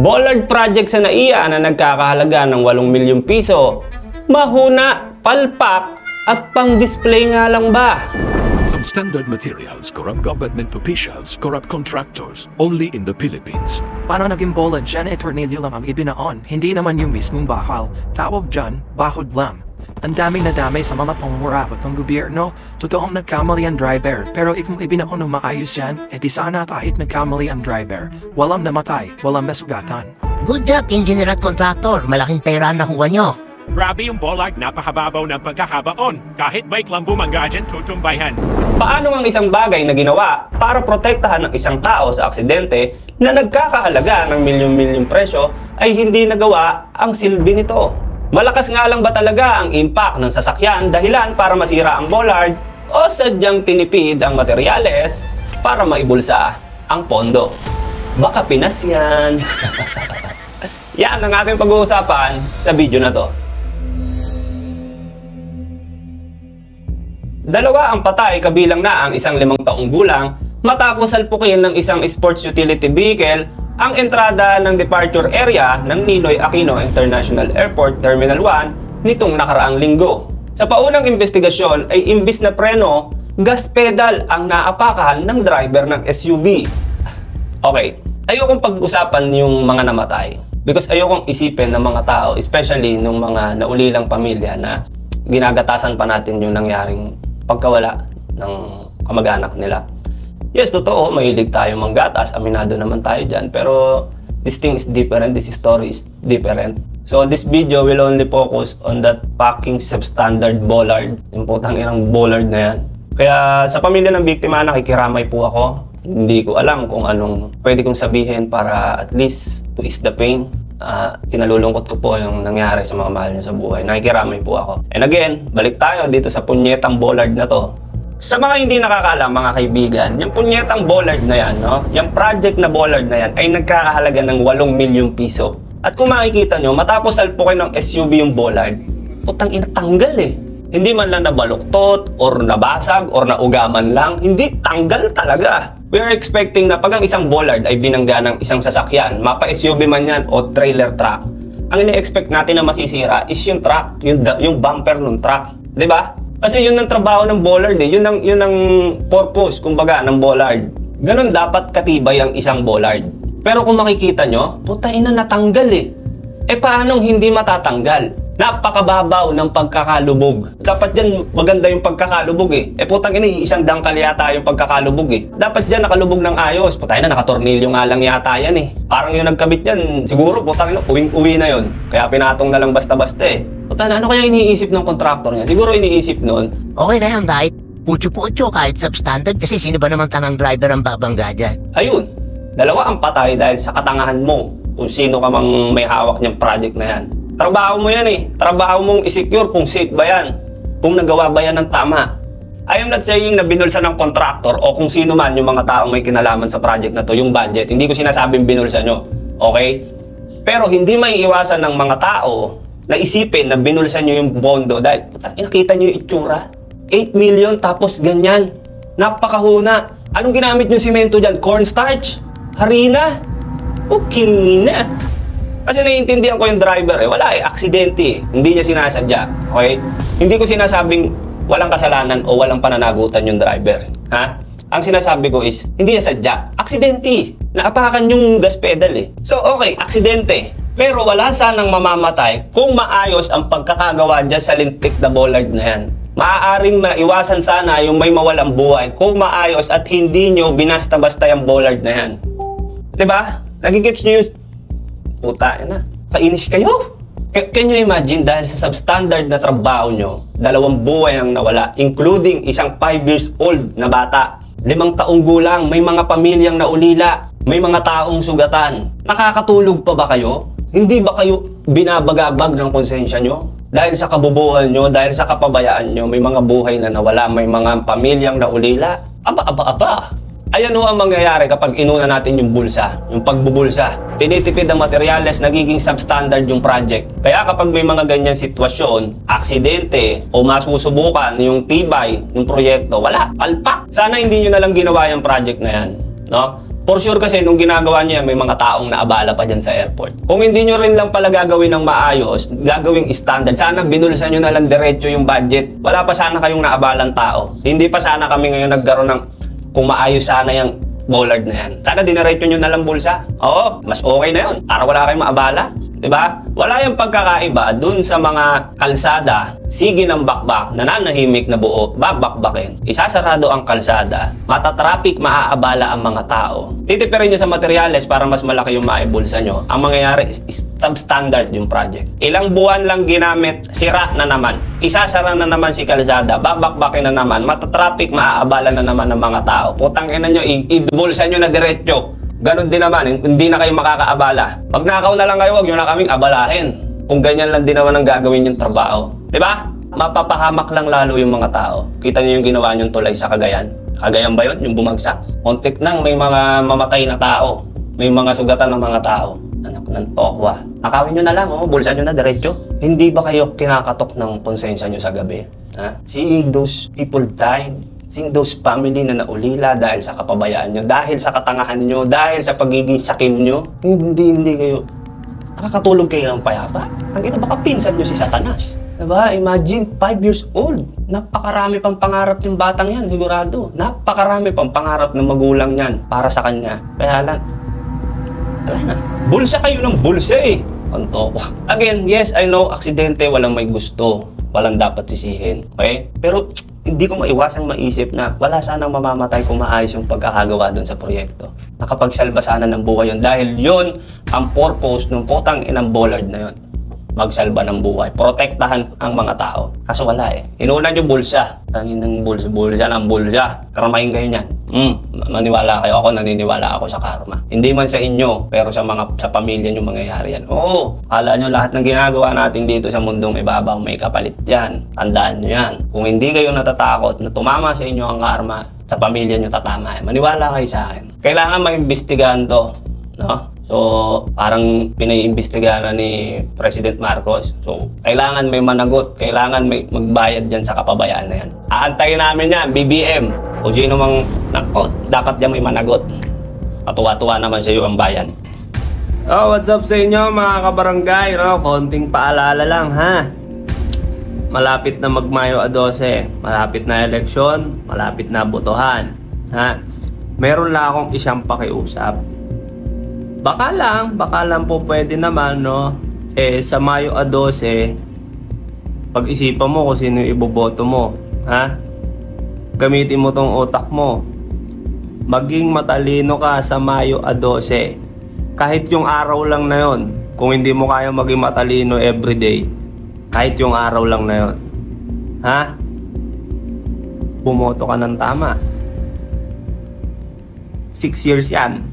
Bollard project sa NAIA na nagkakahalaga ng 8 milyong piso. Mahuna, palpak, at pang-display nga lang ba? Substandard materials, corrupt government officials, corrupt contractors, only in the Philippines. Paano naging Bollard dyan? Tornilyo lang ang ibinaon. Hindi naman yung mismong bakal. Tawag dyan, bakod lang. Ang dami na dami sa mga pangurakot ng gobyerno. Totoong nagkamali ang driver. Pero kung ibinaon ng maayos yan, edi sana kahit nagkamali ang driver, walang namatay, walang masugatan. Good job, engineer at contractor. Malaking pera ang nakuha nyo. Grabe yung Bollard, napakababaw ng pagkakabaon. Kahit bike lang bumangga dyan, tutumbayhan. Paano ang isang bagay na ginawa para protektahan ng isang tao sa aksidente na nagkakahalaga ng milyong-milyong presyo ay hindi nagawa ang silbi nito? Malakas nga lang ba talaga ang impact ng sasakyan dahilan para masira ang Bollard o sadyang tinipid ang materyales para maibulsa ang pondo? Baka Pinas yan. Yan ang ating pag-uusapan sa video na to. Dalawa ang patay kabilang na ang isang 5 taong gulang matapos salpukin ng isang sports utility vehicle ang entrada ng departure area ng Ninoy Aquino International Airport Terminal 1 nitong nakaraang linggo. Sa paunang investigasyon ay imbis na preno, gas pedal ang naapakahan ng driver ng SUV. Okay, ayokong pag-usapan yung mga namatay because ayokong isipin ng mga tao, especially ng mga naulilang pamilya na ginagatasan pa natin yung nangyaring pagkawala ng kamag-anak nila. Yes, totoo, mahilig tayo manggatas, aminado naman tayo dyan, pero this thing is different, this story is different. So this video will only focus on that fucking substandard Bollard, yung putang inang Bollard na yan. Kaya sa pamilya ng biktima, nakikiramay po ako. Hindi ko alam kung anong pwede kong sabihin para at least to ease the pain. Kinalulungkot ko po yung nangyari sa mga mahal nyo sa buhay. Nakikiramay po ako. And again, balik tayo dito sa punyetang Bollard na to. Sa mga hindi nakakaalam mga kaibigan, yung punyetang Bollard na yan, no? Yung project na Bollard na yan ay nagkakahalaga ng 8 milyong piso. At kung makikita nyo, matapos salpukin ng SUV yung Bollard, putang inatanggal eh. Hindi man lang nabaluktot, or nabasag, or naugaman lang. Hindi, tanggal talaga. We are expecting na pag ang isang Bollard ay binangga ng isang sasakyan, mapa-SUV man yan o trailer truck, ang ini-expect natin na masisira is yung truck, yung bumper ng truck. Diba? Kasi yun ang trabaho ng Bollard eh. Yun ang purpose, kumbaga, ng Bollard. Ganon dapat katibay ang isang Bollard. Pero kung makikita nyo, putain na natanggal eh. Eh paanong hindi matatanggal? Napakababaw ng pagkakalubog. Dapat dyan maganda yung pagkakalubog eh. Eh putang ina, isang dangkal yata yung pagkakalubog eh. Dapat dyan nakalubog ng ayos. Putang ina, nakatornilyo nga lang yata yan eh. Parang yung nagkabit yan, siguro putang ina, uwing-uwi na yun. Kaya pinatong na lang basta-basta eh. Putang ina, ano kaya iniisip ng kontraktor niya? Siguro iniisip nun, Okay na yan, kahit putyo-putyo, kahit substandard, kasi sino ba naman tanang driver ang babangga dyan? ayun, dalawa ang patay dahil sa katangahan mo kung sino ka mang may hawak niyang project na yan. Trabaho mo yan eh. Trabaho mong isecure kung safe ba yan. Kung nagawa ba yan ng tama. I am not saying na binulsa ng contractor o kung sino man yung mga taong may kinalaman sa project na to, yung budget. Hindi ko sinasabing binulsa nyo. Okay? Pero hindi may iwasan ng mga tao na isipin na binulsa nyo yung bondo dahil nakita nyo yung itsura. 8 million tapos ganyan. Napakahuna. Anong ginamit nyo simento dyan? Cornstarch? Harina? O kinina? Kasi naiintindihan ko yung driver eh. Wala eh, aksidente eh. Hindi niya sinasadya. Okay? Hindi ko sinasabing walang kasalanan o walang pananagutan yung driver. Ha? Ang sinasabi ko is, hindi niya sadya. Aksidente. Naapakan yung gas pedal eh. So okay, aksidente. Pero wala sanang mamamatay kung maayos ang pagkakagawa dyan sa lintik na Bollard na yan. Maaaring maiwasan sana yung may mawalang buhay kung maayos at hindi nyo binasta-basta yung Bollard na yan. Diba? Nagigets nyo yung puta na. Kainis kayo. Can you imagine dahil sa substandard na trabaho nyo, 2 buhay ang nawala, including isang 5 years old na bata, 5 taong gulang, may mga pamilyang naulila, may mga taong sugatan. Nakakatulog pa ba kayo? Hindi ba kayo binabagabag ng konsensya nyo? Dahil sa kabubuhan nyo, dahil sa kapabayaan nyo, may mga buhay na nawala, may mga pamilyang naulila. Aba. Ayan ho ang mangyayari kapag inuna natin yung bulsa, yung pagbubulsa. Tinitipid ang materyales, nagiging substandard yung project. Kaya kapag may mga ganyan sitwasyon, aksidente, o masusubukan yung tibay ng proyekto, wala, palpak. Sana hindi nyo na lang ginawa yung project na yan. No? For sure kasi nung ginagawa niya, may mga taong naabala pa dyan sa airport. Kung hindi nyo rin lang pala gagawin ng maayos, gagawing standard, sana binulsan nyo na lang diretso yung budget. Wala pa sana kayong naabalang tao. Hindi pa sana kami ngayon nagkaroon ng kung maayos sana yung bollard na yan. Sana diniretso nyo na lang bulsa. Oo, mas okay na yun. Para wala kayong maabala. Diba? Wala yung pagkakaiba dun sa mga kalsada, sige ng bakbak, nananahimik na buo, babakbakin. Isasarado ang kalsada, matatraffic, maaabala ang mga tao. Titipirin nyo sa materyales para mas malaki yung maibulsa nyo. Ang mangyayari is substandard yung project. Ilang buwan lang ginamit, sira na naman. Isasara na naman si kalsada, babakbakin na naman, matatraffic, maaabala na naman ng mga tao. Putang ina nyo, ibulsa nyo na diretso. Ganon din naman, hindi na kayo makakaabala. Pag nakaw na lang kayo, huwag nyo na kaming abalahin. Kung ganyan lang din naman ang gagawin yung trabaho. Diba? Mapapahamak lang lalo yung mga tao. Kita nyo yung ginawa nyong tulay sa Cagayan. Cagayan ba yun? Yung bumagsak? Kontik nang may mga mamatay na tao. May mga sugatan ng mga tao. Anak ng tokwa. Nakawin nyo na lang, bulsa nyo na diretso. Hindi ba kayo kinakatok ng konsensya nyo sa gabi? Ha? Seeing those people died, seeing those family na naulila dahil sa kapabayaan nyo, dahil sa katangahan nyo, dahil sa pagiging sakim nyo, hindi kayo nakakatulog kayo ng payapa. Ang ina, baka pinsan nyo si Satanas. Diba? Imagine, 5 years old. Napakarami pang pangarap yung batang yan, sigurado. Napakarami pang pangarap ng magulang yan para sa kanya. Kaya lang, wala na. Bulsa kayo ng bulsa eh. Kanto ko. Again, yes, I know, aksidente, walang may gusto. Walang dapat sisihin. Okay? Pero, hindi ko maiwasang maisip na wala sanang mamamatay kung maayos yung pagkakagawa doon sa proyekto. Nakapagsalba sana ng buhay yun dahil yun ang purpose ng putang inang bollard na yun. Magsalba ng buhay. Protektahan ang mga tao. Kaso wala eh. Inuunan yung bulsa. Tangin ng bulsa ng bulsa. Karamahin kayo niyan. Maniwala kayo. Ako naniniwala ako sa karma. Hindi man sa inyo, pero sa pamilya nyo mangyayari yan. Oo. Akala nyo lahat ng ginagawa natin dito sa mundong ibabaw may kapalit yan. Tandaan nyo yan. Kung hindi kayo natatakot na tumama sa inyo ang karma, sa pamilya nyo tatama. Maniwala kayo sa akin. Kailangan maimbestigahan to. No? So, parang pinaiimbestigahan na ni President Marcos. So, kailangan may managot. Kailangan may magbayad dyan sa kapabayaan na yan. Aantayin namin yan, BBM. O sino mang, dapat dyan may managot. Patuwa-tuwa naman sa iyo ang bayan. Oh, what's up sa inyo mga kabarangay? No? Konting paalala lang, ha? Malapit na Mayo 12. Malapit na eleksyon. Malapit na botohan. Ha? Meron lang akong isang pakiusap. Baka lang po pwede naman, no? Sa Mayo 12, pag-isipan mo kung sino yung iboboto mo, ha? Gamitin mo tong utak mo. Maging matalino ka sa Mayo 12. Kahit yung araw lang na yon, kung hindi mo kaya maging matalino everyday, kahit yung araw lang na yon, ha? Bumoto ka ng tama. 6 years yan.